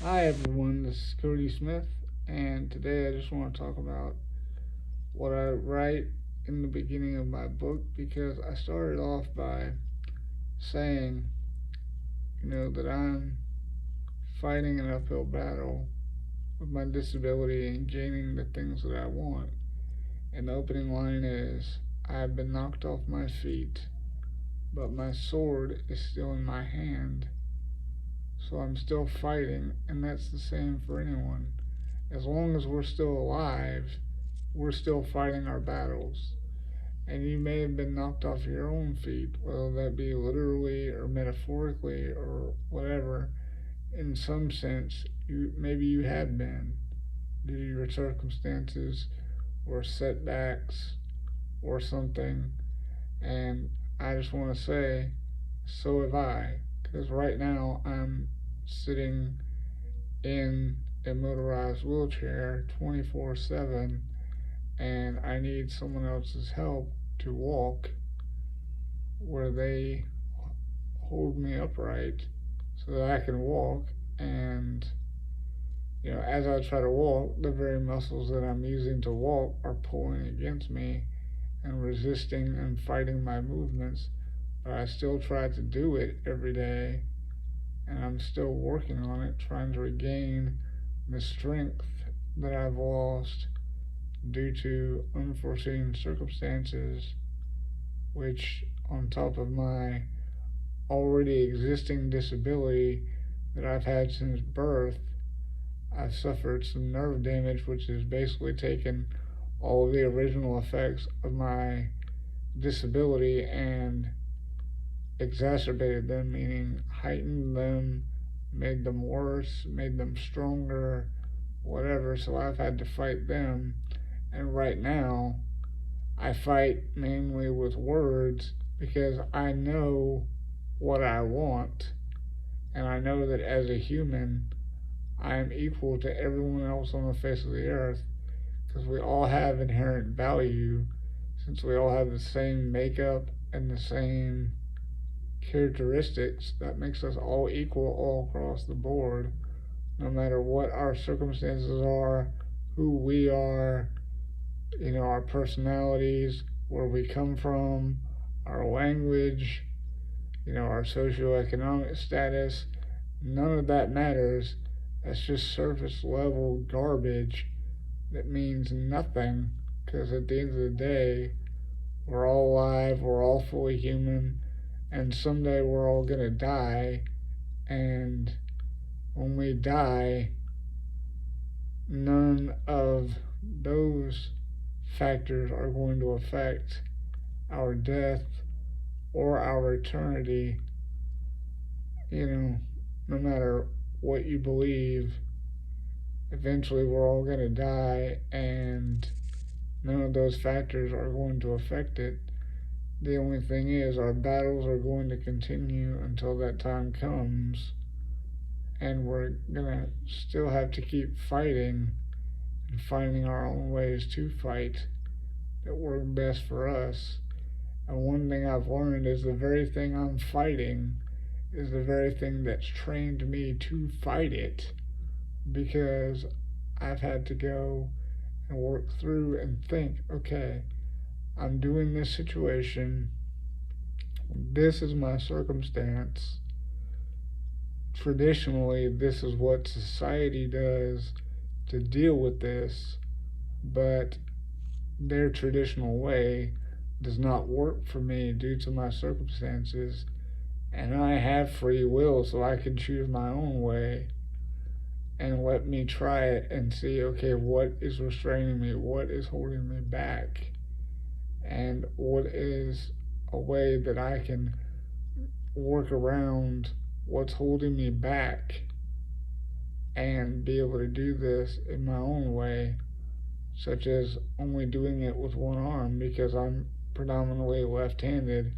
Hi everyone, this is Cody Smith, and today I just want to talk about what I write in the beginning of my book because I started off by saying, that I'm fighting an uphill battle with my disability and gaining the things that I want. And the opening line is, I've been knocked off my feet, but my sword is still in my hand, so I'm still fighting, and that's the same for anyone. As long as we're still alive, we're still fighting our battles. And you may have been knocked off your own feet, whether that be literally or metaphorically or whatever. In some sense, maybe you have been due to your circumstances or setbacks or something. And I just want to say, so have I. Because right now I'm sitting in a motorized wheelchair 24/7 and I need someone else's help to walk where they hold me upright so that I can walk. And, as I try to walk, the very muscles that I'm using to walk are pulling against me and resisting and fighting my movements. But I still try to do it every day, and I'm still working on it, trying to regain the strength that I've lost due to unforeseen circumstances, which, on top of my already existing disability that I've had since birth, I've suffered some nerve damage, which has basically taken all of the original effects of my disability and exacerbated them, meaning heightened them, made them worse, made them stronger, whatever. So I've had to fight them. And right now, I fight mainly with words because I know what I want. And I know that as a human, I am equal to everyone else on the face of the earth because we all have inherent value since we all have the same makeup and the same characteristics that makes us all equal all across the board, no matter what our circumstances are, who we are, our personalities, where we come from, our language, our socioeconomic status. None of that matters. That's just surface level garbage that means nothing because at the end of the day, we're all alive, we're all fully human, and someday we're all going to die. And when we die, none of those factors are going to affect our death or our eternity. No matter what you believe, eventually we're all going to die, and none of those factors are going to affect it. The only thing is, our battles are going to continue until that time comes, and we're going to still have to keep fighting and finding our own ways to fight that work best for us. And one thing I've learned is the very thing I'm fighting is the very thing that's trained me to fight it, because I've had to go and work through and think, okay, I'm doing this situation, this is my circumstance. Traditionally, this is what society does to deal with this, but their traditional way does not work for me due to my circumstances, and I have free will, so I can choose my own way. And let me try it and see, okay, what is restraining me, what is holding me back, and what is a way that I can work around what's holding me back and be able to do this in my own way, such as only doing it with one arm because I'm predominantly left handed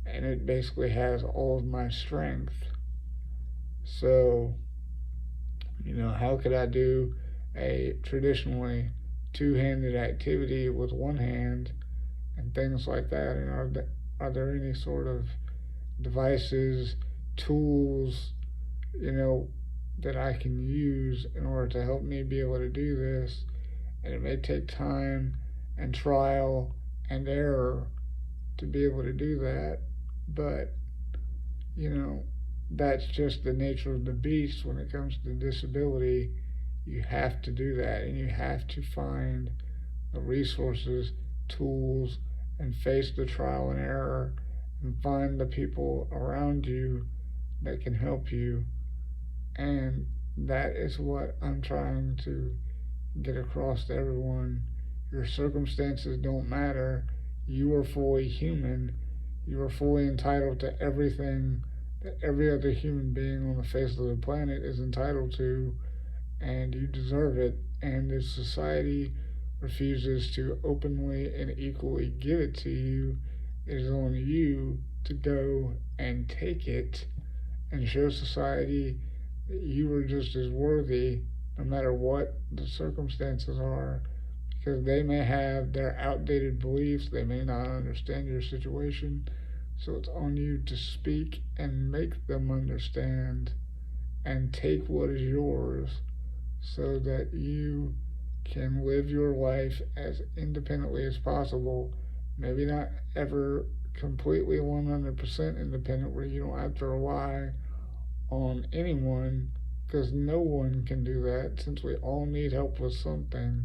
and it basically has all of my strength. So, how could I do a traditionally two handed activity with one hand and things like that? And are there any sort of devices, tools, that I can use in order to help me be able to do this. And it may take time and trial and error to be able to do that, but you know, that's just the nature of the beast when it comes to disability. You have to do that, and you have to find the resources, tools, and face the trial and error, and find the people around you that can help you. And that is what I'm trying to get across to everyone. Your circumstances don't matter. You are fully human. You are fully entitled to everything that every other human being on the face of the planet is entitled to, and you deserve it. And if society refuses to openly and equally give it to you, it is on you to go and take it and show society that you are just as worthy no matter what the circumstances are, because they may have their outdated beliefs, they may not understand your situation, so it's on you to speak and make them understand and take what is yours so that you can live your life as independently as possible. Maybe not ever completely 100% independent where you don't have to rely on anyone, because no one can do that since we all need help with something.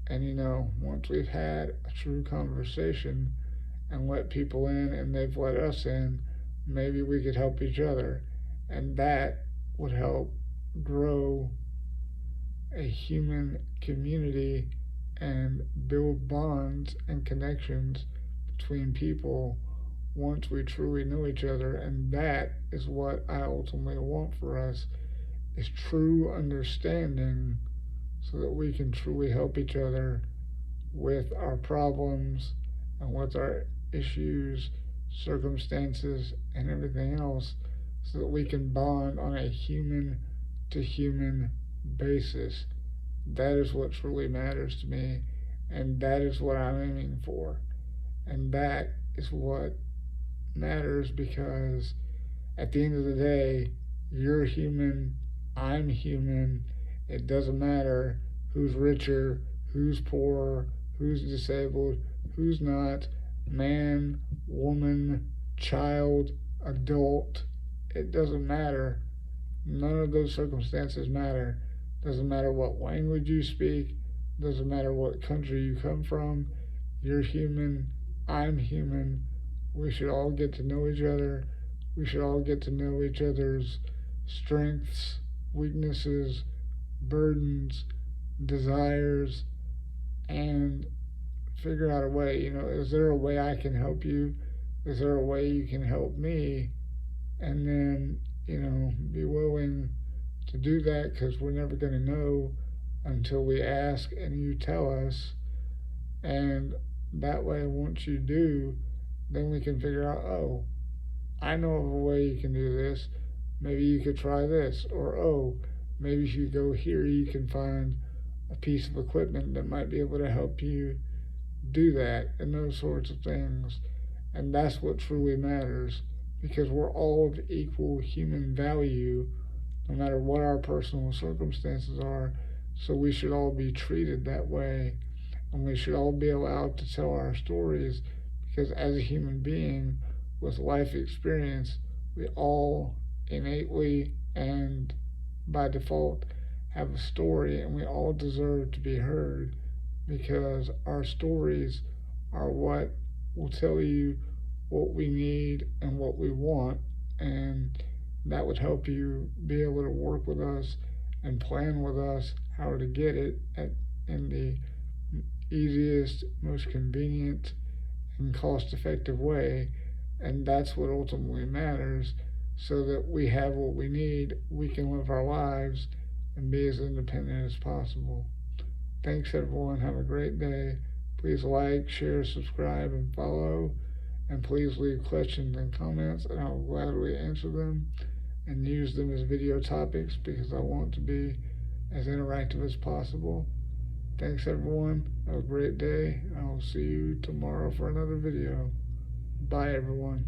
And once we've had a true conversation and let people in and they've let us in, maybe we could help each other. And that would help grow a human community and build bonds and connections between people once we truly know each other. And that is what I ultimately want for us, is true understanding, so that we can truly help each other with our problems and with our issues, circumstances, and everything else, so that we can bond on a human to human basis. That is what truly matters to me, and that is what I'm aiming for. And that is what matters, because at the end of the day, you're human, I'm human. It doesn't matter who's richer, who's poorer, who's disabled, who's not, man, woman, child, adult. It doesn't matter. None of those circumstances matter. Doesn't matter what language you speak. Doesn't matter what country you come from. You're human. I'm human. We should all get to know each other. We should all get to know each other's strengths, weaknesses, burdens, desires, and figure out a way. Is there a way I can help you? Is there a way you can help me? And then, be willing to do that, because we're never going to know until we ask and you tell us. And that way, once you do, then we can figure out, oh, I know of a way you can do this. Maybe you could try this. Or, oh, maybe if you go here, you can find a piece of equipment that might be able to help you do that, and those sorts of things. And that's what truly matters, because we're all of equal human value, no matter what our personal circumstances are. So we should all be treated that way, and we should all be allowed to tell our stories, because as a human being with life experience, we all innately and by default have a story, and we all deserve to be heard, because our stories are what will tell you what we need and what we want, and that would help you be able to work with us and plan with us how to get it in the easiest, most convenient, and cost-effective way. And that's what ultimately matters, so that we have what we need, we can live our lives and be as independent as possible. Thanks, everyone. Have a great day. Please like, share, subscribe, and follow. And please leave questions and comments, and I'll gladly answer them and use them as video topics, because I want to be as interactive as possible. Thanks, everyone. Have a great day. I'll see you tomorrow for another video. Bye, everyone.